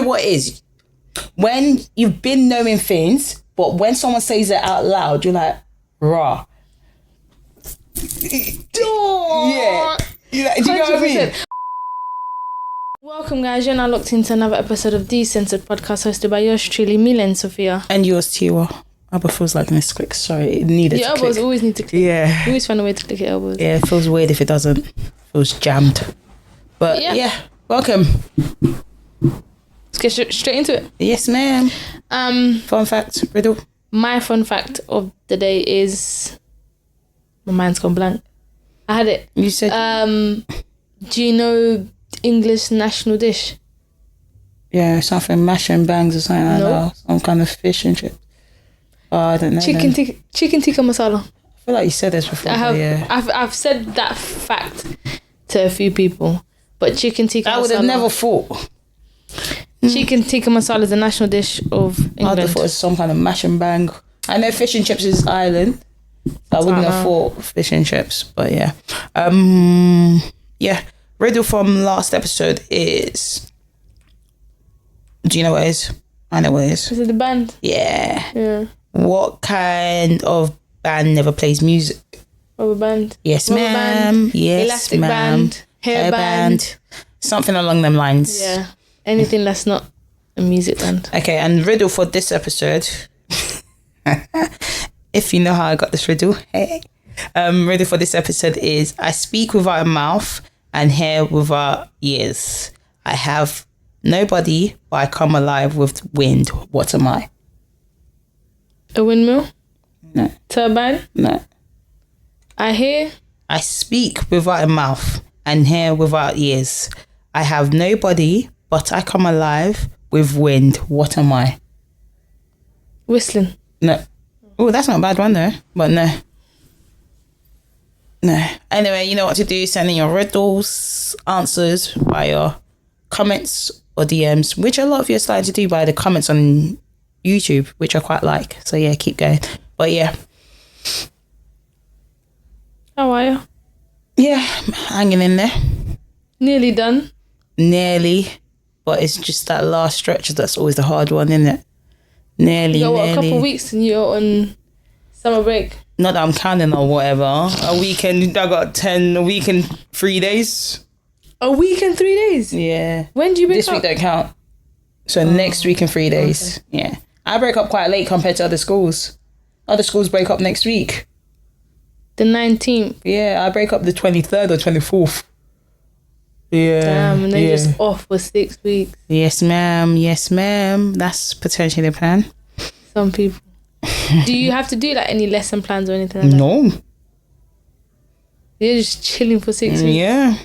what it is? When you've been knowing things, but when someone says it out loud, you're like, rah. Yeah. Do you know what I mean? Welcome, guys. You're now locked into another episode of TheCensoredPodcast, hosted by yours truly, Milene Sophia. And yours, Tiwa. Elbow feels like this click. Sorry, it needed your to click. elbows always need to click. Yeah. You always find a way to click your elbows. Yeah, it feels weird if it doesn't. It feels jammed. But yeah, welcome. Let's get straight into it. Yes, ma'am. Fun fact, riddle. My fun fact of the day is... My mind's gone blank. I had it. You said... do you know English national dish? Yeah, something mash and bangs or something like that. Some kind of fish and chips. Oh, I don't know. Chicken tikka masala. I feel like you said this before. I've said that fact to a few people, but chicken tikka masala. I would have never thought. Chicken tikka masala is the national dish of England. I would have thought it's some kind of mash and bang. I know fish and chips is Ireland. So I wouldn't have thought fish and chips, but yeah. Yeah. Riddle from last episode is... Do you know what it is? I know what it is. Is it the band? Yeah. What kind of band never plays music? Rubber band. Yes, Rubber ma'am. Band. Yes, Elastic ma'am. band. Hair band. Something along them lines. Yeah. Anything that's not a music band. Okay, and riddle for this episode. If you know how I got this riddle, hey. Riddle for this episode is: I speak without a mouth and hear without ears. I have no body, but I come alive with wind. What am I? A windmill? No. Turbine? No. I speak without a mouth and hear without ears. I have no body, but I come alive with wind. What am I? Whistling. No. Oh, that's not a bad one though, but no. No. Anyway, you know what to do. Send in your riddles, answers via comments or DMs, which a lot of you are starting to do by the comments on YouTube, which I quite like. So yeah, keep going. But yeah. How are you? Yeah, hanging in there. Nearly done. Nearly. But it's just that last stretch that's always the hard one, isn't it? Nearly. You got a couple of weeks and you're on summer break. Not that I'm counting or whatever. A weekend, I got a week and 3 days. A week and 3 days? Yeah. When do you break This up? week don't count. So next week and 3 days. Okay. Yeah. I break up quite late compared to other schools. Other schools break up next week. The 19th? Yeah, I break up the 23rd or 24th. Yeah. Damn, and then you're just off for 6 weeks. Yes, ma'am. Yes, ma'am. That's potentially the plan. Some people. Do you have to do like any lesson plans or anything like that? No. You're just chilling for 6 weeks? Yeah.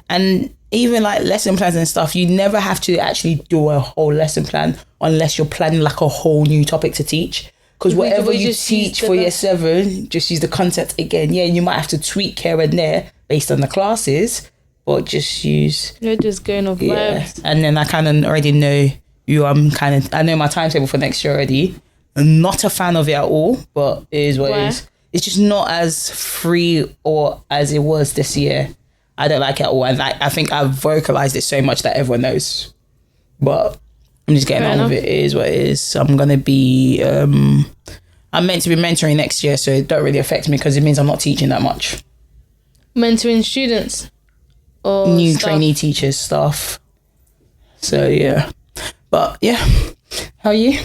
And even like lesson plans and stuff, you never have to actually do a whole lesson plan unless you're planning like a whole new topic to teach. Because whatever you teach for year 7, just use the concept again. Yeah, you might have to tweak here and there based on the classes, but just use... You're just going off vibes. And then I kind of already know I know my timetable for next year already. I'm not a fan of it at all, but it is what it is. It's just not as free or as it was this year. I don't like it at all. And I think I've vocalized it so much that everyone knows. But I'm just getting on with it. It is what it is. I'm going to be... I'm meant to be mentoring next year, so it don't really affect me because it means I'm not teaching that much. Mentoring students? Or new staff? Trainee teachers, staff. So, yeah. But, yeah. How are you?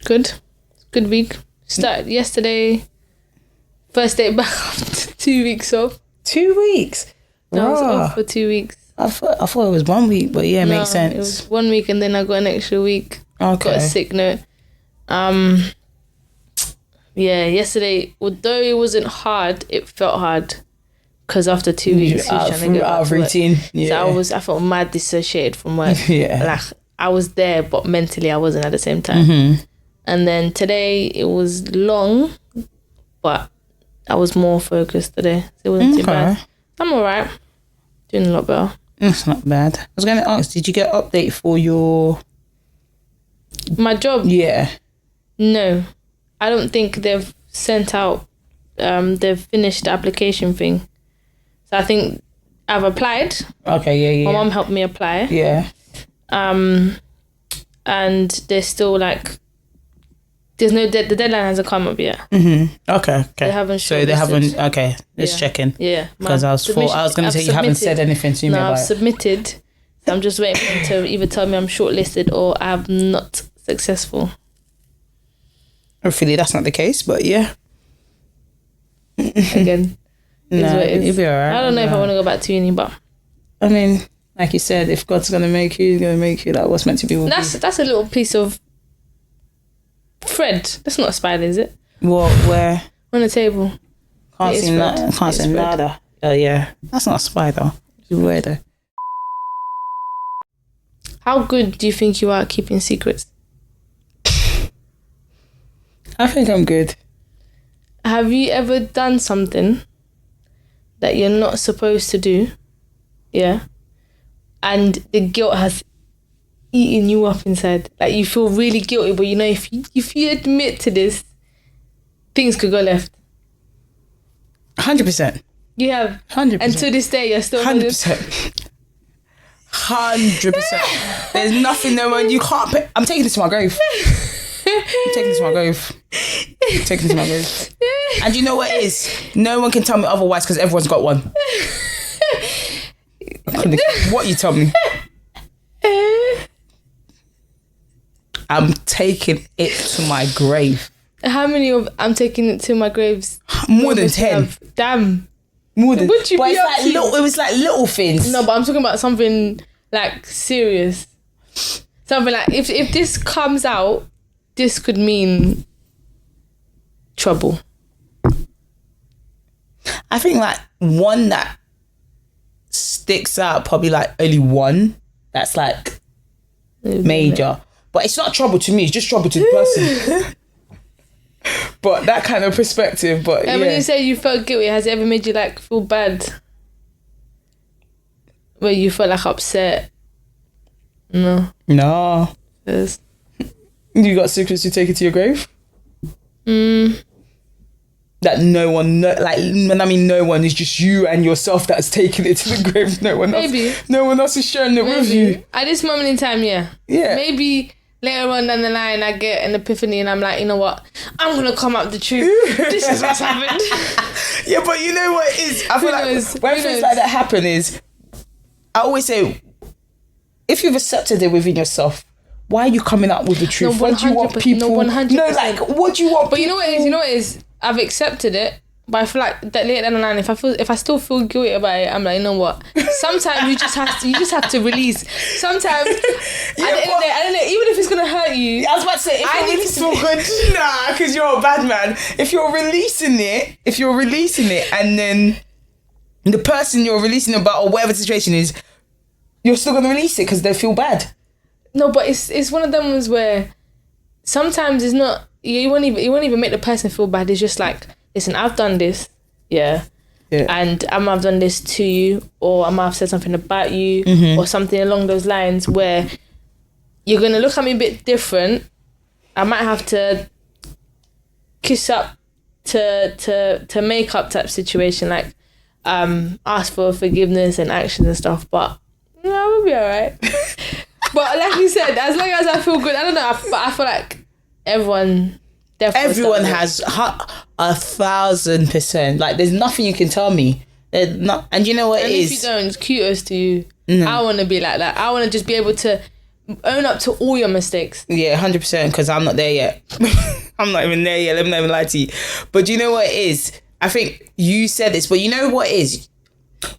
Good week. Started yesterday. First day back after 2 weeks off. 2 weeks? I was off for 2 weeks. I thought it was 1 week, but yeah, it makes sense. It was 1 week and then I got an extra week. Okay. Got a sick note. Yeah, yesterday, although it wasn't hard, it felt hard. Because after 2 weeks, out of routine. Yeah. So I felt mad dissociated from work. Yeah. Like, I was there, but mentally I wasn't at the same time. Mm-hmm. And then today, it was long, but I was more focused today. So it wasn't too bad. I'm all right. Doing a lot better. That's not bad. I was going to ask, did you get an update for my job? Yeah. No. I don't think they've sent out, they've finished the application thing. So I think I've applied. Okay, yeah. My mum helped me apply. Yeah. And there's still like, there's no the deadline hasn't come up yet. Okay. They haven't. So they haven't. Okay, just checking. Yeah. Because I was going to say you haven't said anything to me about I've submitted. So I'm just waiting for them to either tell me I'm shortlisted or I'm not successful. Hopefully that's not the case, but yeah. Again, you'll be alright. I don't know if I want to go back to uni, but I mean, like you said, if God's gonna make you, He's gonna make you. Like what's meant to be will be. That's a little piece of thread. That's not a spider, is it? What? Where? On the table. Can't see that. Can't see nada. Oh yeah, that's not a spider. It's weird though. How good do you think you are at keeping secrets? I think I'm good. Have you ever done something that you're not supposed to do? Yeah. And the guilt has eaten you up inside. Like you feel really guilty, but you know if you admit to this, things could go left. 100%. You have 100%. And to this day, you're still 100%. 100%. There's nothing. No one. You can't. I'm taking this to my grave. I'm taking this to my grave. I'm taking this to my grave. And you know what it is? No one can tell me otherwise because everyone's got one. What you tell me? I'm taking it to my grave. How many of I'm taking it to my graves? More than 10. Damn. More than. Would you but be it's like little. It was like little things. No, but I'm talking about something like serious. Something like if this comes out, this could mean trouble. I think like one that sticks out, probably like only one that's like major. But it's not trouble to me, it's just trouble to the person. But that kind of perspective, but yeah. When you say you felt guilty, has it ever made you like feel bad? Where you felt like upset? No. Yes. You got secrets you take it to your grave? That no one, like when I mean no one, is just you and yourself that's taking it to the grave. No one else is sharing it with you. At this moment in time, yeah. Maybe later on down the line, I get an epiphany and I'm like, you know what? I'm gonna come up the truth. This is what's happened. Yeah, but you know what it is? I feel like when things like that happen is, I always say, if you've accepted it within yourself, why are you coming up with the truth? No, what do you want people? No, 100%. No, like, what do you want? But people? you know what it is? I've accepted it, but I feel like that later down the line, if I still feel guilty about it, I'm like, you know what? Sometimes you just have to release. Sometimes, I don't know, even if it's gonna hurt you. I was about to say, I need to feel good. Nah, because you're a bad man. If you're releasing it, and then the person you're releasing about or whatever the situation is, you're still gonna release it because they feel bad. No, but it's one of them ones where sometimes it's not. You won't even make the person feel bad. It's just like, listen, I've done this, and I might have done this to you, or I might have said something about you, or something along those lines where you're gonna look at me a bit different. I might have to kiss up to make up type situation, like ask for forgiveness and actions and stuff. But no, we'll be alright. But like you said, as long as I feel good, I don't know. But I feel like everyone has 1,000%. Like, there's nothing you can tell me. There's not, and you know what it is? If you don't, kudos to you. I want to be like that. I want to just be able to own up to all your mistakes. Yeah, 100%. Because I'm not there yet. I'm not even there yet. Let me not even lie to you. But do you know what it is? I think you said this, but you know what it is?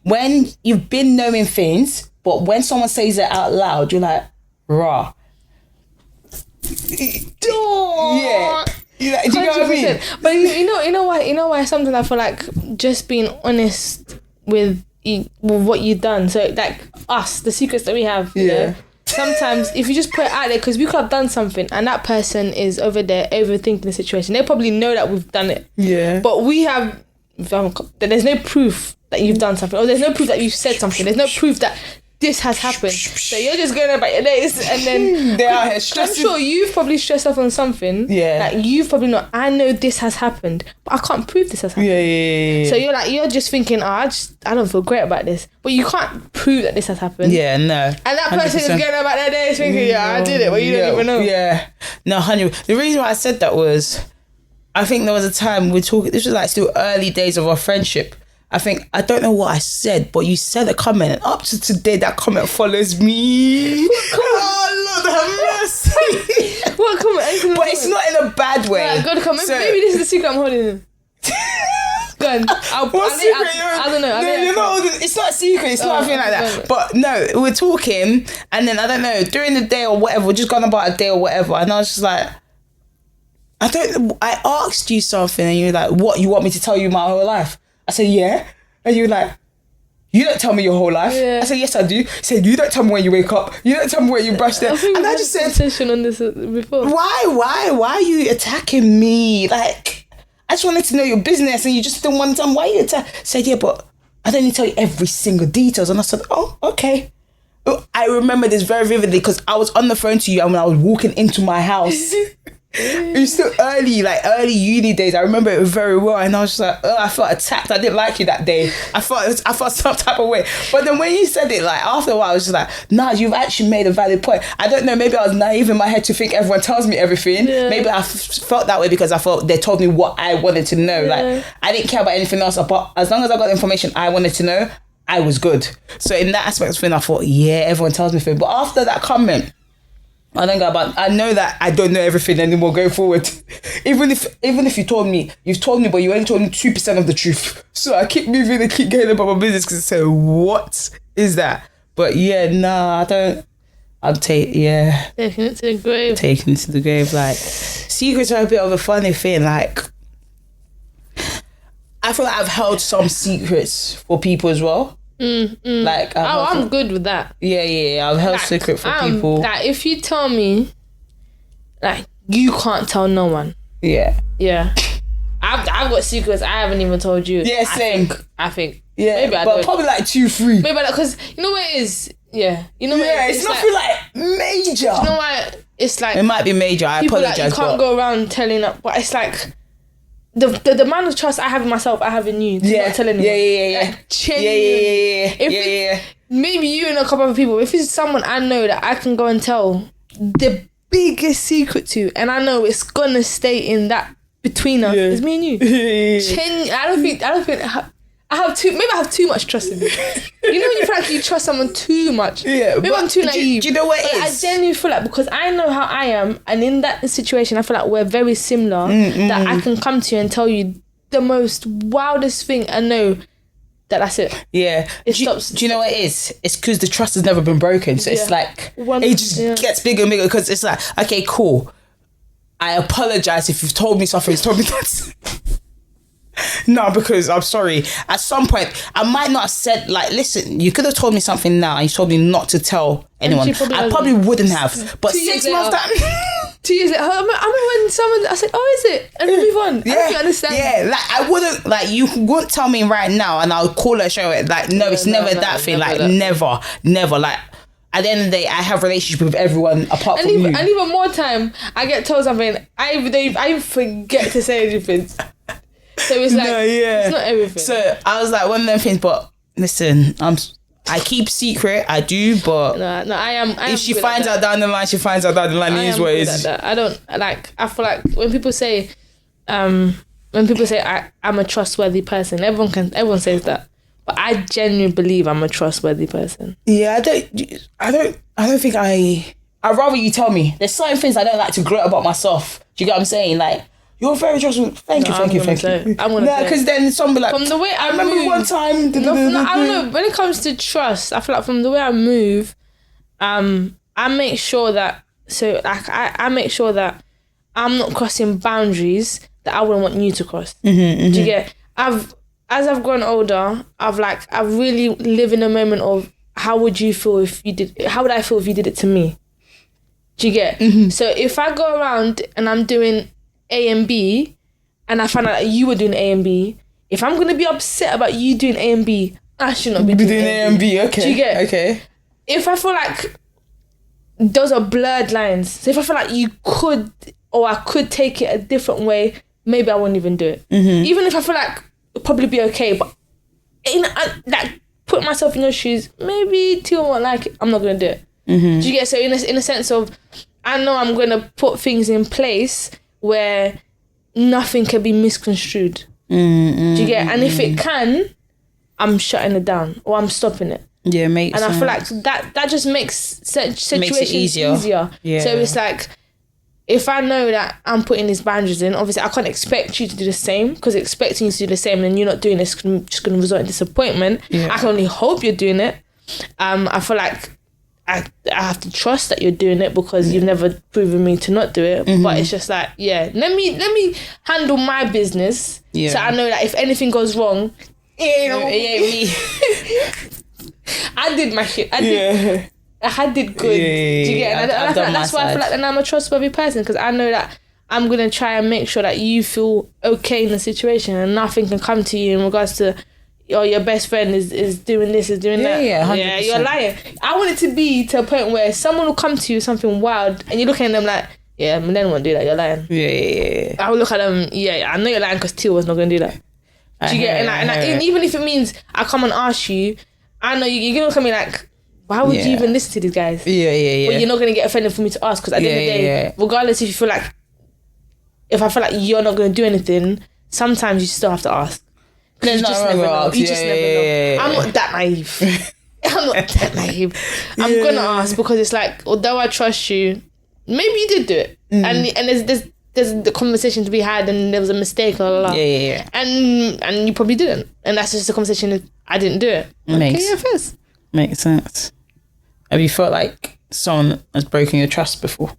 When you've been knowing things, but when someone says it out loud, you're like, rah. Yeah. Do you know what I mean? But you know why sometimes I feel like just being honest with what you've done. So like us, the secrets that we have. Yeah. You know, sometimes if you just put it out there, because we could have done something and that person is over there overthinking the situation. They probably know that we've done it. Yeah. But there's no proof that you've done something, or there's no proof that you've said something. There's no proof that this has happened. So you're just going about your days, and then they are stressing. I'm sure you've probably stressed off on something. Yeah. Like you've probably not. I know this has happened, but I can't prove this has happened. Yeah. So you're just thinking, I don't feel great about this, but you can't prove that this has happened. Yeah, no. And that person is going about their days thinking, I did it, but you don't even know. Yeah. No, 100. The reason why I said that was, I think there was a time we talking. This was like still early days of our friendship. I don't know what I said, but you said a comment, and up to today, that comment follows me. Oh, Lord have mercy. What comment? But it's not in a bad way. Yeah, good comment. Maybe this is the secret I'm holding in. Go on. I don't know. No, you're not holding. It's not a secret. It's nothing like that. But no, we're talking, and then, I don't know, during the day or whatever, we're just gone about a day or whatever, and I was just like, I asked you something, and you were like, what, you want me to tell you my whole life? I said, yeah. And you were like, you don't tell me your whole life. Yeah. I said, yes, I do. He said, you don't tell me when you wake up. You don't tell me when you brush teeth. And I just said, on this before. Why are you attacking me? Like, I just wanted to know your business, and you just don't want to tell me why you attack. Said, yeah, but I don't need to tell you every single details. And I said, oh, okay. I remember this very vividly because I was on the phone to you, and when I was walking into my house. It was still early uni days. I remember it very well, and I was just like, I felt attacked. I didn't like you that day. I felt some type of way. But then when you said it, like after a while, I was just like, nah, you've actually made a valid point. I don't know, maybe I was naive in my head to think everyone tells me everything. Yeah. Maybe I felt that way because I felt they told me what I wanted to know. Yeah. Like I didn't care about anything else, but as long as I got the information I wanted to know, I was good. So in that aspect of thing, I thought, yeah, everyone tells me things. But after that comment, I don't go about. I know that I don't know everything anymore going forward. Even if you've told me, but you only told me 2% of the truth. So I keep moving and keep going about my business because I say, what is that? But yeah, nah, I don't. I'm taking it to the grave. Taking it to the grave. Like secrets are a bit of a funny thing. Like I feel like I've held some secrets for people as well. Like I'm good with that. Yeah. I've held secret for people. Like if you tell me, like you can't tell no one. Yeah. I've got secrets I haven't even told you. Yeah, same. I think. Yeah, maybe but probably like 2-3. Maybe because you know what it is. Yeah, you know what it's nothing like major. You know why it's like it might be major. I apologize. Like, you can't go around telling up, but it's like. The amount of trust I have in myself, I have in you. Not telling anyone. Yeah. If maybe you and a couple of people, if it's someone I know that I can go and tell the biggest secret to, and I know it's gonna stay in that between us, it's me and you. I don't think I have too much trust in you. You know when you feel like you trust someone too much? Yeah, maybe I'm too naive. Do you know what it is? I genuinely feel like because I know how I am, and in that situation, I feel like we're very similar. That I can come to you and tell you the most wildest thing and know that that's it. Yeah. Do you know what it is? It's because the trust has never been broken. So it's like, it just gets bigger and bigger because it's like, okay, cool. I apologize if you've told me something. You've told me that. No, because I'm sorry. At some point, I might not have said, like, listen, you could have told me something now and you told me not to tell anyone. I probably wouldn't have. But 6 months time. 2 years later, I remember when someone, I said, oh, is it? And then move on. Yeah. I don't understand. Yeah, like, I wouldn't, like, you wouldn't tell me right now and I'll call her, show it. Like, no, it's never that thing. Like, never. Like, at the end of the day, I have a relationship with everyone apart from you. And even more time, I get told something, I forget to say anything. So it's like, it's not everything. So I was like, one of them things, but listen, I keep secret, I do, but no, I am if she finds out down the line, she finds out down the line. It is what it is. I don't like. I feel like when people say, I'm a trustworthy person, everyone says that, but I genuinely believe I'm a trustworthy person. Yeah, I don't think I'd rather you tell me. There's certain things I don't like to gloat about myself. Do you get what I'm saying? Like, you're very trustworthy. Thank you. I'm gonna say. Because then somebody like, from the way I remember move, one time. I don't know. When it comes to trust, I feel like from the way I move, I make sure that I make sure that I'm not crossing boundaries that I wouldn't want you to cross. Do you get? As I've grown older, I've really live in a moment of how would I feel if you did it to me? Do you get? So if I go around and I'm doing A and B, and I find out that you were doing A and B, if I'm gonna be upset about you doing A and B, I should not be doing A and B. Okay. Do you get? Okay. if I feel like those are blurred lines, so if I feel like you could, or I could take it a different way, maybe I wouldn't even do it. Even if I feel like it'd probably be okay, but like put myself in your shoes, maybe Tiwa won't like it, I'm not gonna do it. Do you get? So in a sense of, I know I'm gonna put things in place where nothing can be misconstrued. Do you get? And if it can, I'm shutting it down or I'm stopping it. Yeah, makes sense. And I feel like that just makes situations easier. Yeah. So it's like, if I know that I'm putting these boundaries in, obviously I can't expect you to do the same, because expecting you to do the same and you're not doing this is just going to result in disappointment. I can only hope you're doing it. I feel like I have to trust that you're doing it, because you've never proven me to not do it. But it's just like, let me handle my business, so I know that if anything goes wrong, it ain't me. I did my shit. I did good. Do you get it? And that's why I feel like I'm a trustworthy person, because I know that I'm going to try and make sure that you feel okay in the situation, and nothing can come to you in regards to, your best friend is doing this, is doing that. Yeah, 100%. Yeah, you're lying. I want it to be to a point where someone will come to you with something wild and you're looking at them like, yeah, Milene won't do that, you're lying. Yeah. I will look at them, I know you're lying because Tiwa's not going to do that. Do you get it? And even if it means I come and ask you, I know you're going to look at me like, why would you even listen to these guys? Yeah. But you're not going to get offended for me to ask, because at the end of the day, regardless if you feel like, if I feel like you're not going to do anything, sometimes you still have to ask. You just never know. You just never know. I'm not that naive. I'm going to ask, because it's like, although I trust you, maybe you did do it. And there's the conversation to be had, and there was a mistake, Yeah. And you probably didn't. And that's just a conversation that I didn't do it. Makes sense. Have you felt like someone has broken your trust before?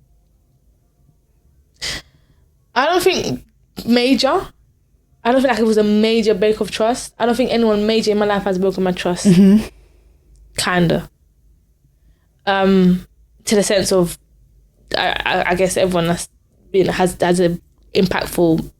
I don't think major. I don't feel like it was a major break of trust. I don't think anyone major in my life has broken my trust. Kinda. To the sense of, I guess everyone has a impactful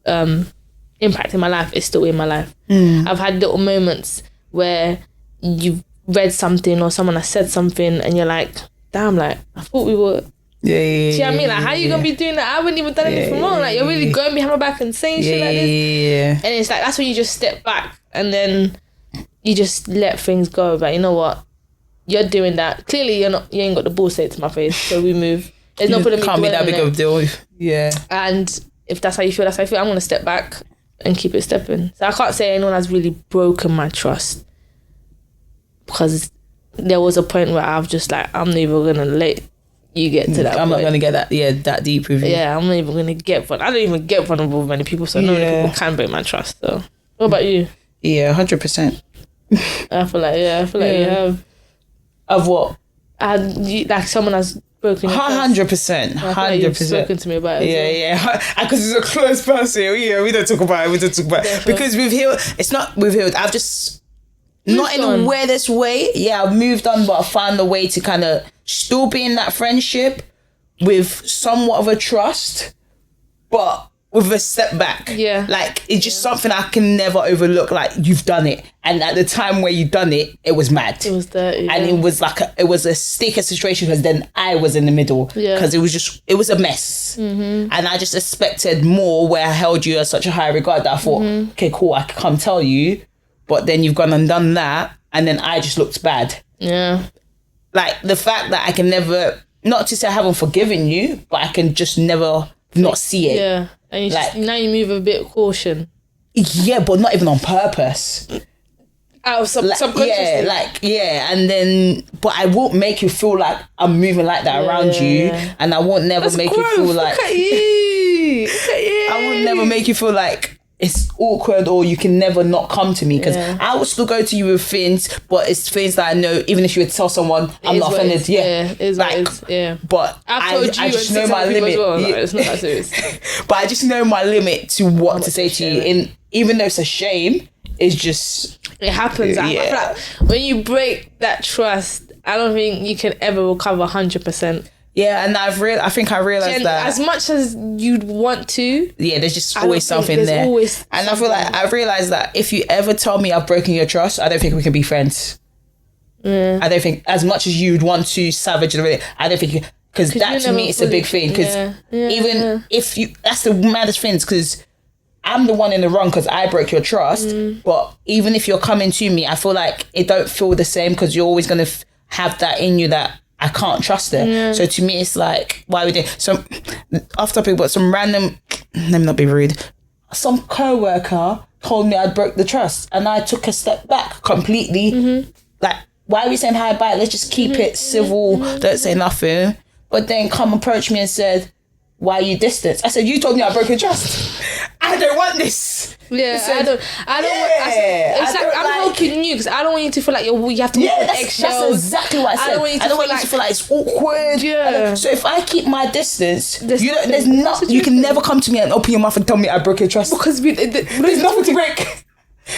impact in my life is still in my life. I've had little moments where you've read something or someone has said something and you're like, damn, like, I thought we were... Yeah. Do you know what I mean? Like, how you gonna be doing that? I haven't even done anything wrong. Like, you're really going behind my back and saying shit like this. Yeah. And it's like, that's when you just step back and then you just let things go. But you know what? You're doing that. Clearly, you ain't got the balls to say it to my face. So we move. There's no problem. Can't be that big of a deal. Yeah. And if that's how you feel, that's how I feel. I'm gonna step back and keep it stepping. So I can't say anyone has really broken my trust, because there was a point where I've just like, I'm not even gonna let you get to that I'm point. not gonna get that deep with you. Yeah, I'm not even gonna get I don't even get vulnerable with many people, so no many people can break my trust. So what about you? Yeah, 100%. I feel like you have. Of what? Like someone has broken your trust. 100%. 100%. Like you've spoken to me about it. Yeah. Because it's a close person. Yeah, we don't talk about it. Definitely. Because we've healed. It's not we've healed. I've just not in the weirdest way. Yeah, I've moved on, but I found a way to kind of still be in that friendship with somewhat of a trust, but with a step back. Yeah. Like, it's just something I can never overlook. Like, you've done it. And at the time where you done it, it was mad. It was dirty. And it was like it was a sticker situation, because then I was in the middle. Yeah. Because it was a mess. And I just expected more, where I held you as such a high regard that I thought, okay, cool, I can come tell you. But then you've gone and done that, and then I just looked bad. Yeah. Like, the fact that I can never, not to say I haven't forgiven you, but I can just never not see it. Yeah. And you now you move with a bit of caution. Yeah, but not even on purpose. Subconsciously. And then, but I won't make you feel like I'm moving like that around you, and I won't never make you feel like... Look at you. I would never make you feel like it's awkward or you can never not come to me, because I will still go to you with things, but it's things that I know, even if you would tell someone, I'm not offended. But I just know my limit. It's not that serious. But I just know my limit to what to say to you. And even though it's a shame, it's just... It happens. I feel like when you break that trust, I don't think you can ever recover 100%. Yeah, and I realized that as much as you'd want to, there's just always something there. I feel like I've realized that if you ever tell me I've broken your trust, I don't think we can be friends. Yeah. I don't think, as much as you'd want to savage the relationship, I don't think, because that to me, it's a big thing. Because if you, that's the maddest thing, because I'm the one in the wrong because I broke your trust. But even if you're coming to me, I feel like it don't feel the same, because you're always going to have that in you that I can't trust her. Yeah. So to me, it's like, why would they? So off topic, but some random, let me not be rude, some co-worker told me I broke the trust, and I took a step back completely. Like, why are we saying hi, bye? Let's just keep it civil. Don't say nothing. But then come approach me and said, why are you distant? I said, you told me I broke your trust. I don't want this. Yeah, said, I don't want, I'm helping you because I don't want you to feel like you have to walk on eggshells. That's exactly what I said. I don't want you to feel like it's awkward. Yeah. So if I keep my distance, you can never come to me and open your mouth and tell me I broke your trust. Because there's nothing to break.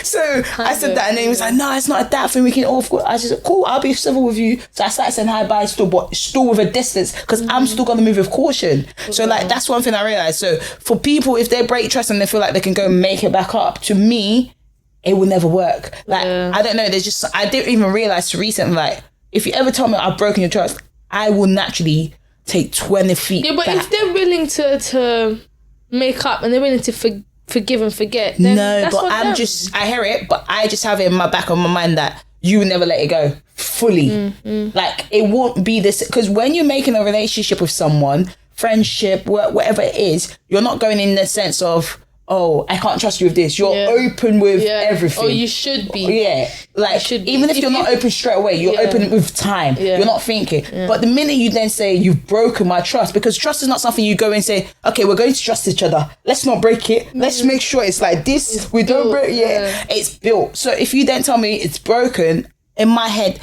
So I said that, and then he was like, no, it's not a that thing, we can all, I just said, cool, I'll be civil with you. So I started saying hi, bye, still with a distance, because I'm still going to move with caution. So like, that's one thing I realized. So for people, if they break trust and they feel like they can go and make it back up, to me, it will never work. Like, I don't know, I didn't even realize recently, like, if you ever tell me I've broken your trust, I will naturally take 20 feet but back. if they're willing to make up and they're willing to forgive and forget, then I hear it, but I just have it in my back of my mind that you will never let it go fully. Like, it won't be this, because when you're making a relationship with someone, friendship, whatever it is, you're not going in the sense of, oh, I can't trust you with this. You're open with everything. Oh, you should be. Yeah. Like, even if you're not open straight away, you're open with time. Yeah. You're not thinking. Yeah. But the minute you then say, you've broken my trust, because trust is not something you go and say, okay, we're going to trust each other. Let's not break it. Let's make sure it's like this. We don't break it. Yeah. It's built. So if you then tell me it's broken, in my head,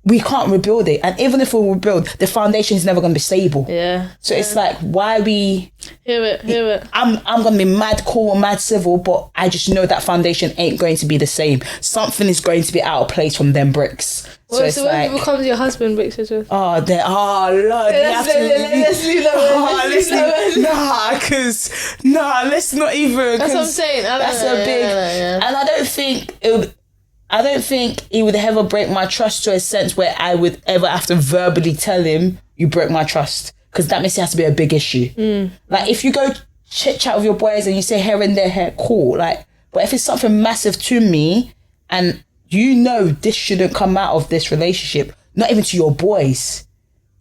we can't rebuild it. And even if we rebuild, the foundation is never going to be stable. Yeah. So it's like, why we... Hear it. I'm going to be mad cool and mad civil, but I just know that foundation ain't going to be the same. Something is going to be out of place from them bricks. So it's like... What becomes your husband bricks as well? Oh, Lord. Let's leave that. Let's not even... That's what I'm saying. That's a big... And I don't think he would ever break my trust to a sense where I would ever have to verbally tell him, you broke my trust. Because that means it has to be a big issue. Like, if you go chit chat with your boys and you say here and there, cool. Like, but if it's something massive to me and you know this shouldn't come out of this relationship, not even to your boys,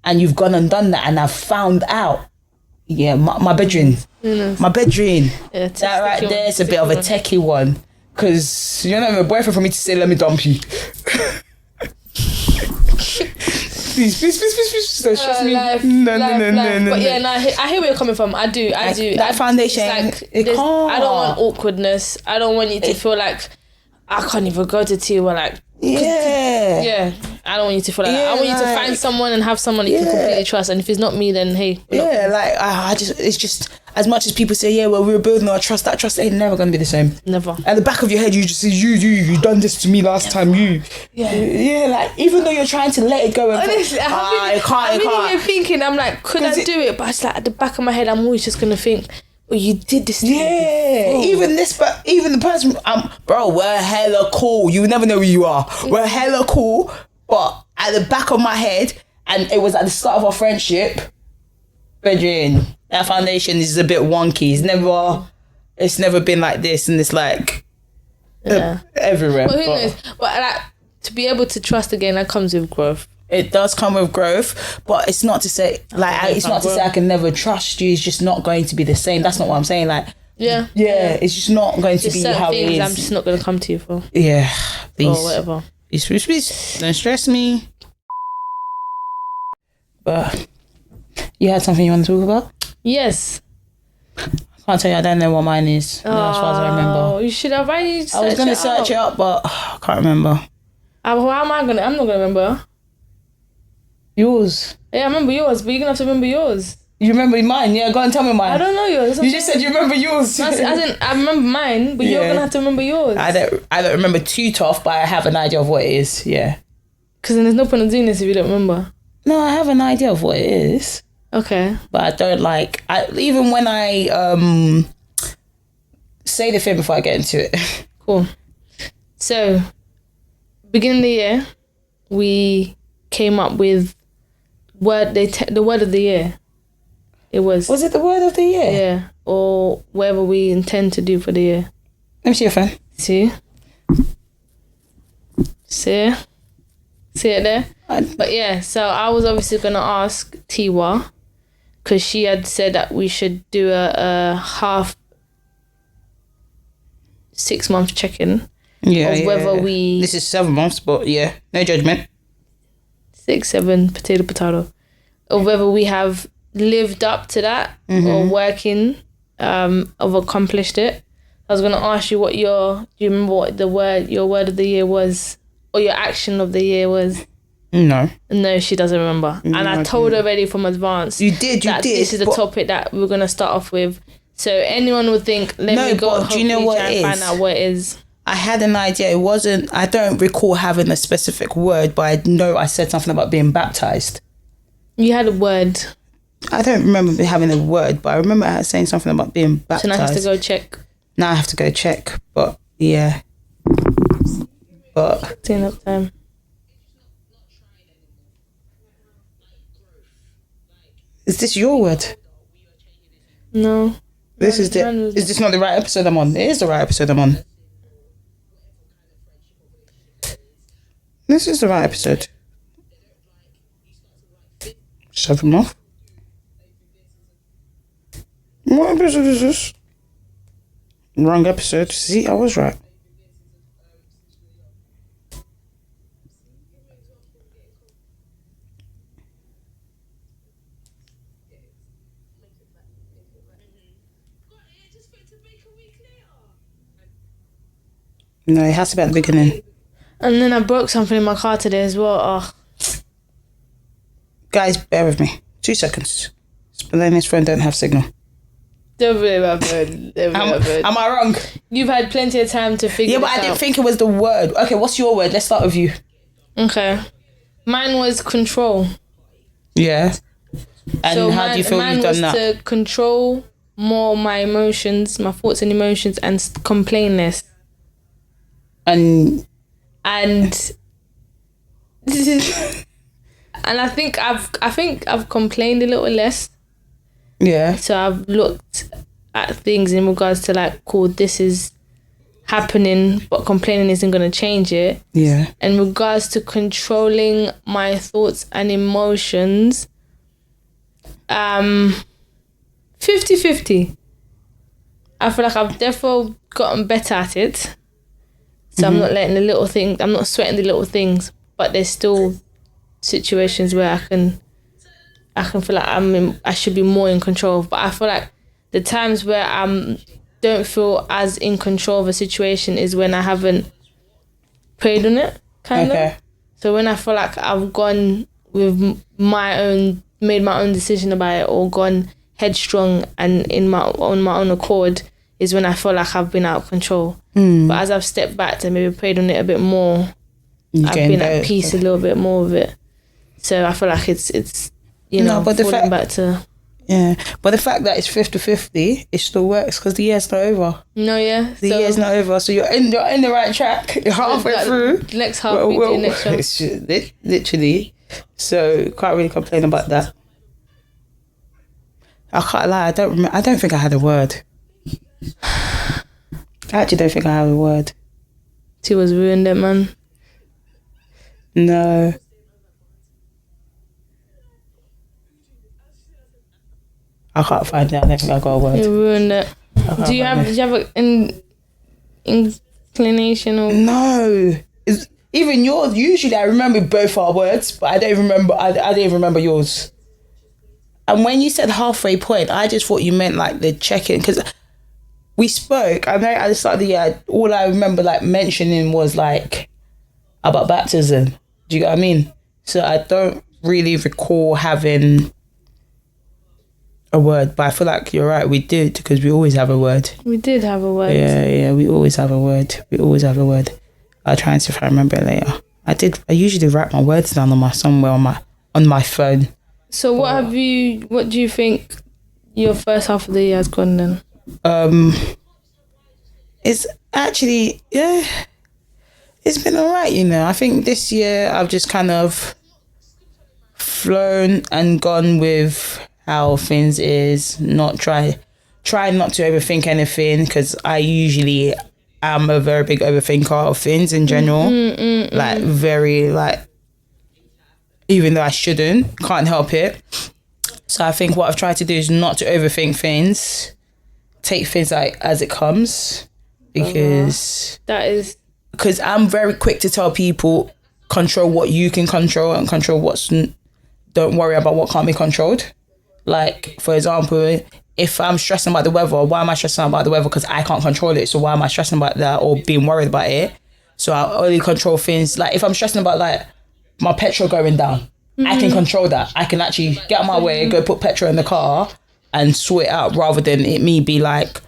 and you've gone and done that and I've found out, my bedroom. My bedroom. Yeah, that right there is a bit of a techie one. Because you're not my boyfriend for me to say, let me dump you. please. Don't stress me. No. But I hear where you're coming from. I do. That foundation, like, I don't want awkwardness. I don't want you to feel like I can't even go to Tiwa. Like, I don't want you to feel like that. I want you to find someone and have someone you can completely trust. And if it's not me, then hey. It's just, as much as people say, we're building our trust, that trust ain't never gonna be the same. Never. At the back of your head, you just say, you done this to me last time, you. Yeah, like, even though you're trying to let it go and honestly, I can't. I'm even thinking, I'm like, could I do it? But it's like, at the back of my head, I'm always just gonna think, well, you did this to me. Even the person, bro, we're hella cool. You never know who you are. We're hella cool, but at the back of my head, and it was at the start of our friendship, Bedrin, that foundation is a bit wonky. It's never been like this, and it's like everywhere. But who knows? But like, to be able to trust again, that comes with growth. It does come with growth, but it's not to say I can never trust you. It's just not going to be the same. That's not what I'm saying. Like, it's just not going to be how it is. I'm just not going to come to you for. Yeah, please. Or whatever. Please, don't stress me. But you had something you want to talk about? Yes. I can't tell you. I don't know what mine is. As far as I remember. You should have. I was going to search it up, but I can't remember. How am I gonna? I'm not gonna remember. Yours. Yeah, I remember yours, but you're gonna have to remember yours. You remember mine? Yeah, go and tell me mine. I don't know yours. You just said you remember yours. I remember mine, but you're gonna have to remember yours. I don't remember too tough, but I have an idea of what it is. Yeah. Because then there's no point in doing this if you don't remember. No, I have an idea of what it is. Okay. But I don't even when I say the thing before I get into it. Cool. So, beginning of the year, we came up with the word of the year. It was. Was it the word of the year? Yeah, or whatever we intend to do for the year. Let me see your phone. See it there? But yeah, so I was obviously going to ask Tiwa, because she had said that we should do a half 6 month check-in. Yeah, of whether we... This is 7 months, but yeah, no judgment. 6, 7, potato. Of whether we have lived up to that or working, of accomplished it. I was going to ask you do you remember what your word of the year was, or your action of the year was? No, she doesn't remember. And I told her already from advance. You did. This is the topic that we're going to start off with. So anyone would think, let me go do you know what try and find out what it is. I had an idea. It wasn't, I don't recall having a specific word, but I know I said something about being baptized. You had a word. I don't remember having a word, but I remember saying something about being baptized. So now I have to go check. Now I have to go check, but yeah. But... Clean up time. Is this your word? No. Is this not the right episode I'm on? It is the right episode I'm on. This is the right episode. Shut them off. What episode is this? Wrong episode. See, I was right. No, it has to be at the beginning. And then I broke something in my car today as well. Oh. Guys, bear with me. 2 seconds. Milene's phone don't have signal. Don't believe my phone. Am I wrong? You've had plenty of time to figure it out. Yeah, but I didn't think it was the word. Okay, what's your word? Let's start with you. Okay. Mine was control. Yeah. And so how do you feel you've done that? Mine was to control more my emotions, my thoughts and emotions, and complain less. And and I think I've complained a little less. Yeah. So I've looked at things in regards to like, cool, this is happening, but complaining isn't going to change it. Yeah. In regards to controlling my thoughts and emotions, 50-50. I feel like I've definitely gotten better at it. So I'm not letting the little things, I'm not sweating the little things, but there's still situations where I can feel like I should be more in control. But I feel like the times where I don't feel as in control of a situation is when I haven't prayed on it, kind of. So when I feel like I've gone with made my own decision about it, or gone headstrong and on my own accord, is when I feel like I've been out of control. But as I've stepped back and maybe prayed on it a bit more, I've been at peace a little bit more with it. So I feel like it's falling back to... Yeah, but the fact that it's 50-50, it still works because the year's not over. No, yeah. The year's not over, so you're in the right track. You're halfway through. Next half we do next show. Literally. So can't really complain about that. I can't lie. I don't think I had a word. I actually don't think I have a word. She was ruined it, man. No. I can't find it. I don't think I got a word. You ruined it. Do you have an inclination or... No. Even yours, usually I remember both our words, but I don't remember. I didn't remember yours. And when you said halfway point, I just thought you meant like the check-in, because we spoke. I know at the start of the year, all I remember like mentioning was like about baptism. Do you get what I mean? So I don't really recall having a word, but I feel like you're right. We did, because we always have a word. We did have a word. Yeah. We always have a word. I'll try and see if I remember it later. I usually write my words down somewhere on my phone. So what do you think your first half of the year has gone then? It's actually, yeah. It's been all right, you know. I think this year I've just kind of flown and gone with how things is. Try not to overthink anything, because I usually am a very big overthinker of things in general. Like very like, even though I shouldn't, can't help it. So I think what I've tried to do is not to overthink things, take things like as it comes, because I'm very quick to tell people, control what you can control and control don't worry about what can't be controlled. Like, for example, if I'm stressing about the weather, why am I stressing about the weather? Because I can't control it. So why am I stressing about that or being worried about it? So I only control things. Like, if I'm stressing about like my petrol going down, I can control that. I can actually get out of my way, go put petrol in the car and sort it out, rather than it me be like,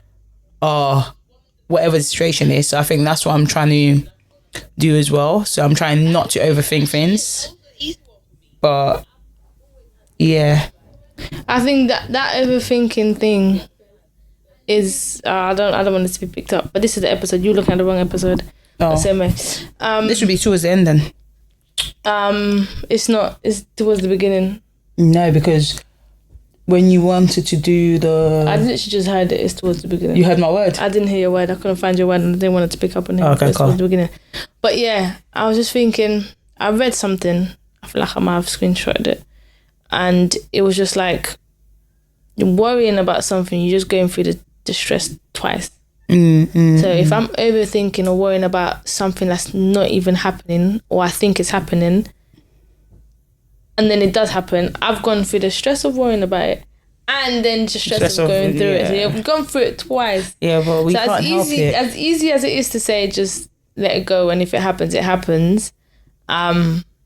whatever the situation is. So I think that's what I'm trying to do as well. So I'm trying not to overthink things. But yeah, I think that overthinking thing is I don't want it to be picked up, but this is the episode. You're looking at the wrong episode. Same way. This should be towards the end then. It's not. It's towards the beginning. No, because when you wanted to do I literally just heard it. It's towards the beginning. You heard my word? I didn't hear your word. I couldn't find your word and I didn't want it to pick up on it. Okay, cool. Towards the beginning. But yeah, I was just thinking, I read something. I feel like I might have screenshotted it. And it was just like, you're worrying about something, you're just going through the stress twice. So if I'm overthinking or worrying about something that's not even happening, or I think it's happening, and then it does happen, I've gone through the stress of worrying about it, and then the stress of going through it. So you've gone through it twice. Yeah, but we can't help it. As easy as it is to say, just let it go, and if it happens, it happens.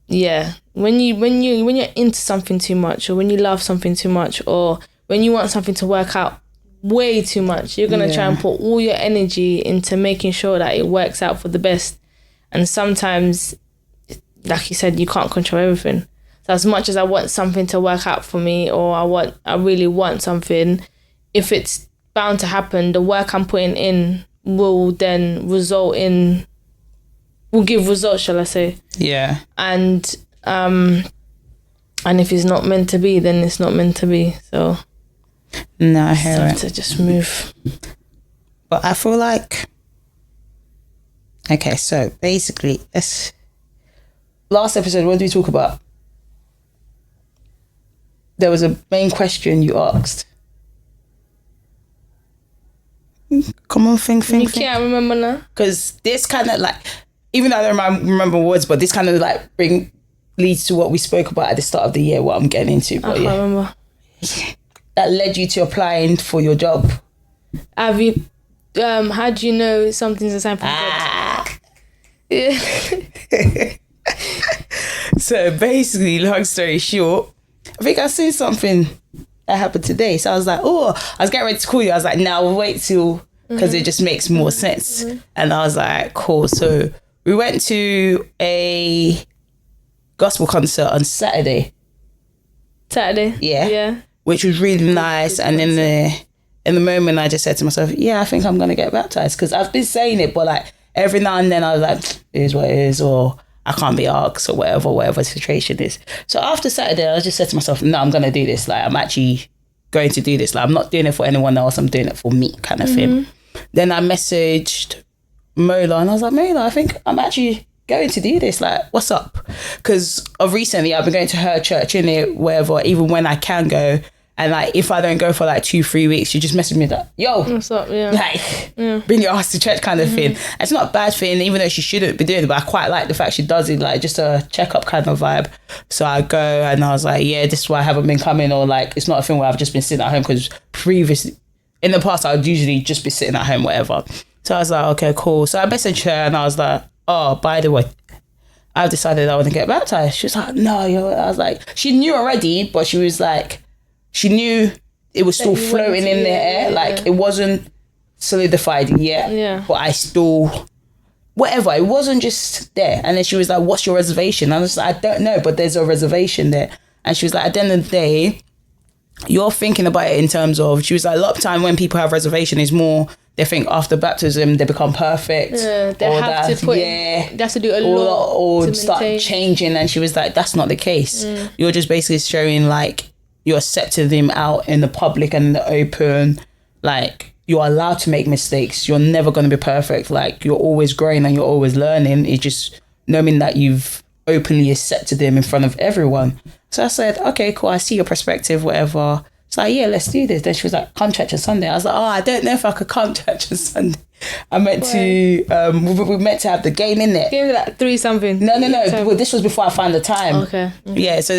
Yeah. When you're into something too much, or when you love something too much, or when you want something to work out way too much, you're going to try and put all your energy into making sure that it works out for the best. And sometimes, like you said, you can't control everything. So as much as I want something to work out for me, or I really want something, if it's bound to happen, the work I'm putting in will then will give results, shall I say. Yeah. And if it's not meant to be, then it's not meant to be. So no, I hear it. To just move. But I feel like, okay, so basically, last episode, what did we talk about? There was a main question you asked. Come on, think. You can't remember now? Because this kind of like, even though I don't remember words, but this kind of like leads to what we spoke about at the start of the year, what I'm getting into. But I can't remember. That led you to applying for your job. Have you, how do you know something's a sign from God? Yeah. So basically, long story short, I think I seen something that happened today. So I was like, I was getting ready to call you. I was like, we'll wait till, because it just makes more sense. And I was like, cool. So we went to a gospel concert on Saturday. Yeah. Which was really nice. And in the moment, I just said to myself, I think I'm going to get baptized. Because I've been saying it, but like every now and then I was like, it is what it is, or I can't be asked, or whatever the situation is. So after Saturday, I just said to myself, no, I'm going to do this. Like, I'm actually going to do this. Like, I'm not doing it for anyone else. I'm doing it for me, kind of thing. Then I messaged Mola and I was like, Mola, I think I'm actually going to do this. Like, what's up? Because of recently, I've been going to her church, wherever, even when I can go. And like, if I don't go for like 2-3 weeks, she just messaged me like, yo, what's up? Yeah. Like, bring your ass to church kind of thing. It's not a bad thing, even though she shouldn't be doing it, but I quite like the fact she does it, like just a checkup kind of vibe. So I go and I was like, this is why I haven't been coming, or like, it's not a thing where I've just been sitting at home, because previously, in the past, I would usually just be sitting at home, whatever. So I was like, okay, cool. So I messaged her and I was like, by the way, I've decided I want to get baptized. She was like, no, I was like, she knew already, but she was like, she knew it was still floating in the air. Like, it wasn't solidified yet. Yeah. But I still, whatever, it wasn't just there. And then she was like, what's your reservation? And I was like, I don't know, but there's a reservation there. And she was like, at the end of the day, you're thinking about it in terms of, she was like, a lot of time when people have reservation is more they think after baptism they become perfect. They have to do a lot or start changing. And she was like, that's not the case. You're just basically showing like you're accepting them out in the public and in the open. Like, you're allowed to make mistakes. You're never going to be perfect. Like, you're always growing and you're always learning. It's just knowing that you've openly accepted them in front of everyone. So I said, okay, cool, I see your perspective, whatever. It's like, yeah, let's do this. Then she was like, come church on Sunday. I was like, oh, I don't know if I could come church on Sunday. I meant to, we meant to have the game in there. Game like 3 something. No. Well, this was before I found the time. Okay. Yeah, so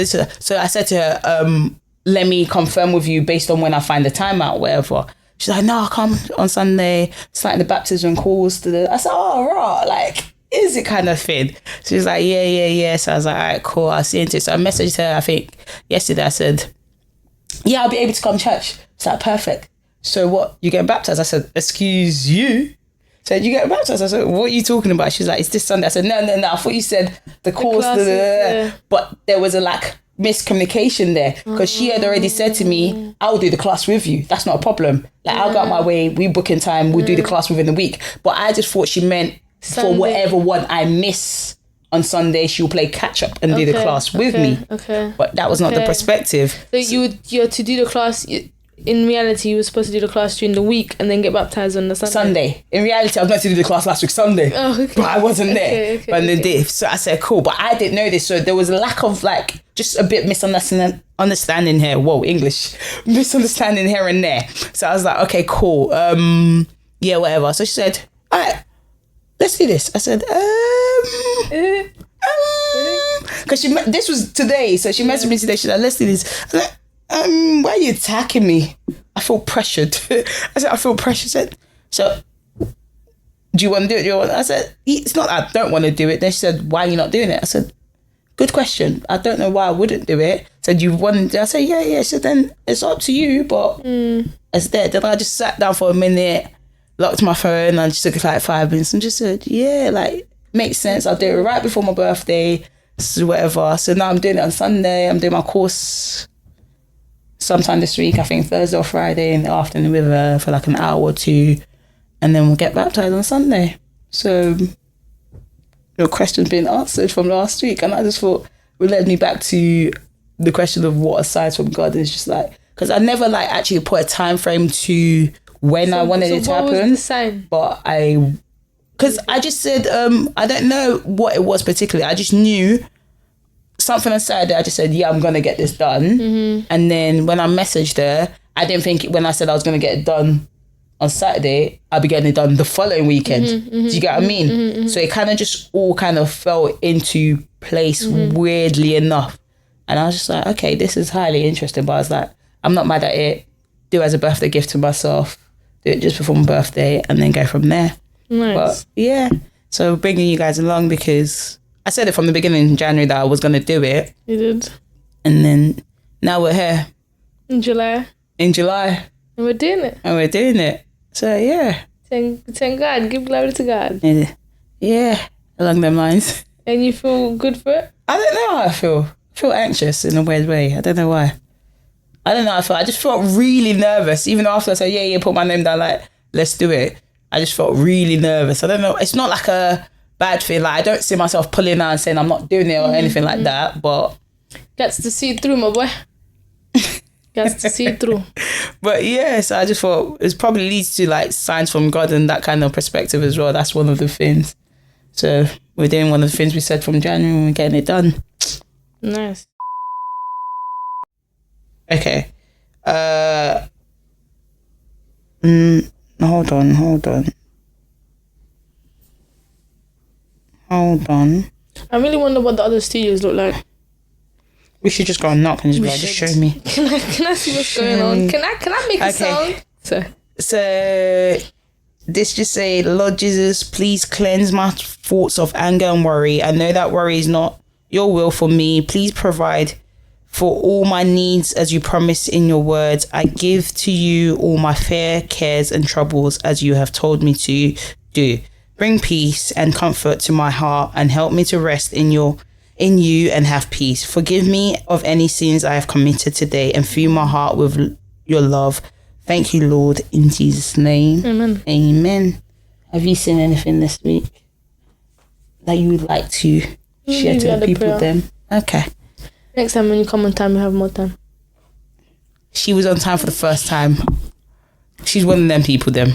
I said to her, let me confirm with you based on when I find the time out, whatever. She's like, no, I'll come on Sunday. It's like the baptism calls. I said, oh, right, like, is it kind of thing? She was like, yeah. So I was like, all right, cool, I'll see into it. So I messaged her, I think, yesterday. I said, yeah, I'll be able to come to church. It's like, perfect. So what, you getting baptized? I said, excuse you? Said, you get baptized? I said, what are you talking about? She's like, it's this Sunday. I said, no. I thought you said the course. Yeah. But there was a miscommunication there, because she had already said to me, I'll do the class with you. That's not a problem. Like, I'll go out my way. We book in time. We'll do the class within the week. But I just thought she meant Sunday. For whatever one I miss on Sunday, she'll play catch up and do the class with me. Okay. But that was not the perspective. So you're to do the class. In reality, you were supposed to do the class during the week and then get baptized on the Sunday. In reality, I was meant to do the class last week Sunday, but I wasn't there. So I said, cool, but I didn't know this. So there was a lack of just a bit misunderstanding here. Whoa, English. Misunderstanding here and there. So I was like, okay, cool. Yeah, whatever. So she said, all right, let's do this. I said, because this was today. So she messaged me today. She's like, let's do this. I was like, why are you attacking me? I feel pressured. I said, I feel pressured. She said, so do you want to do it? I said, it's not that I don't want to do it. Then she said, why are you not doing it? I said, good question. I don't know why I wouldn't do it. Said, you want to do it? I said, yeah. She said, then it's up to you, but it's there. Then I just sat down for a minute, locked my phone, and just took like 5 minutes and just said, yeah, like, makes sense. I'll do it right before my birthday, so whatever. So now I'm doing it on Sunday. I'm doing my course sometime this week, I think Thursday or Friday in the afternoon with her for like an hour or 2, and then we'll get baptized on Sunday. So your question's been answered from last week, and I just thought it led me back to the question of what aside from God is just like, because I never actually put a time frame to when I wanted it to happen. What was the sign? But because I just said I don't know what it was particularly. I just knew something on Saturday. I just said, yeah, I'm gonna get this done. And then when I messaged her, I didn't think when I said I was gonna get it done on Saturday, I'd be getting it done the following weekend. Do you get what I mean? So it kind of just all kind of fell into place weirdly enough. And I was just like, okay, this is highly interesting. But I was like, I'm not mad at it. Do it as a birthday gift to myself. Do it just before my birthday and then go from there. Nice. But yeah, so bringing you guys along because I said it from the beginning in January that I was going to do it. You did. And then now we're here. In July. And we're doing it. So yeah. Thank God. Give glory to God. Yeah, along them lines. And you feel good for it? I don't know how I feel. I feel anxious in a weird way. I don't know why. I don't know how I felt. I just felt really nervous. Even after I said, yeah, put my name down, let's do it. I just felt really nervous. I don't know. It's not like a bad thing. I don't see myself pulling out and saying I'm not doing it or anything like that. But gets to see it through, my boy. Gets to see it through. But yeah, so I just thought it probably leads to signs from God and that kind of perspective as well. That's one of the things. So we're doing one of the things we said from January and we're getting it done. Nice. Okay. Hold on. I really wonder what the other studios look like. We should just go and knock and just just show me. Can I see what's going on? Can I make a song? So this just say, Lord Jesus, please cleanse my thoughts of anger and worry. I know that worry is not your will for me. Please provide for all my needs as you promise in your words. I give to you all my fear, cares and troubles as you have told me to do. Bring peace and comfort to my heart and help me to rest in you and have peace. Forgive me of any sins I have committed today and fill my heart with your love. Thank you, Lord, in Jesus' name. Amen. Amen. Have you seen anything this week that you would like to share to the people then? Okay. Next time when you come on time, you have more time. She was on time for the first time. She's one of them people then.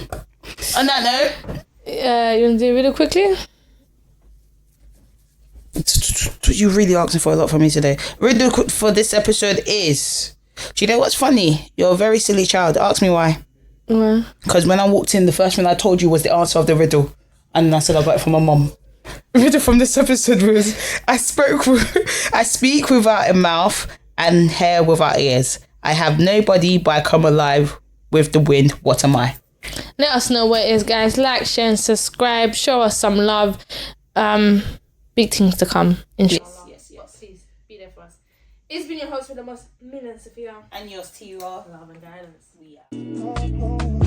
On that note. You want to do it really quickly? You're really asking for a lot from me today. Riddle for this episode is... Do you know what's funny? You're a very silly child. Ask me why. Why? Because when I walked in, the first thing I told you was the answer of the riddle. And I said I got it from my mum. The riddle from this episode was... I speak without a mouth and hear without ears. I have nobody, but I come alive with the wind. What am I? Let us know what it is, guys. Like, share, and subscribe. Show us some love. Big things to come. Inshallah. Yes. Please be there for us. It's been your host for the most, Milene, Sophia. And yours, Tiwa. Love and guidance. We are.